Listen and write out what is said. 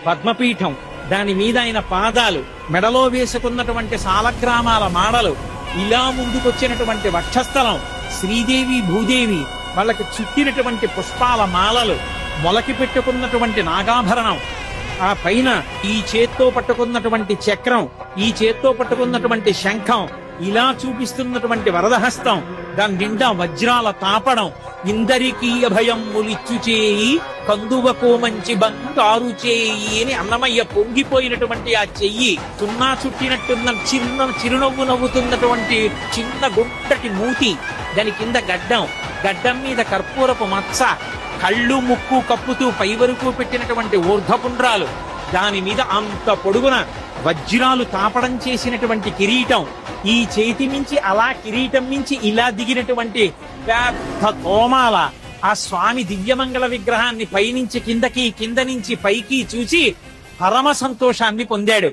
పద్మపీఠం, దాని మీద ఆయన పాదాలు, మెడలో వేసుకున్నటువంటి సాలగ్రామాల మాడలు, ఇలా ముందుకొచ్చినటువంటి వక్షస్థలం, శ్రీదేవి భూదేవి వాళ్ళకి చుట్టినటువంటి పుష్పాల మాలలు, మొలకి పెట్టుకున్నటువంటి నాగాభరణం, ఆ పైన ఈ చేత్తో పట్టుకున్నటువంటి చక్రం, ఈ చేత్తో పట్టుకున్నటువంటి శంఖం, ఇలా చూపిస్తున్నటువంటి వరదహస్తం, దాని నిండా వజ్రాల తాపడం, ఇందరికీ అభయం ములిచ్చు చేయి కందువకో మంచి బంగారు చేయి అని అన్నమయ్య పొంగిపోయినటువంటి ఆ చెయ్యి, చున్నా చుట్టినట్టున్న చిరునవ్వు నవ్వుతున్నటువంటి చిన్న గుంటటి మూతి, దాని కింద గడ్డం మీద కర్పూరపు మచ్చ, కళ్ళు ముక్కు కప్పుతూ పై వరకు పెట్టినటువంటి ఊర్ధపుండ్రాలు, దాని మీద అంత పొడుగున వజ్రాలు తాపడం చేసినటువంటి కిరీటం, ఈ చేతి మించి అలా కిరీటం మించి ఇలా దిగినటువంటి పెద్ద తోమాల, ఆ స్వామి దివ్యమంగళ విగ్రహాన్ని పైనుంచి కిందకి, కింద నుంచి పైకి చూసి పరమ సంతోషాన్ని పొందాడు.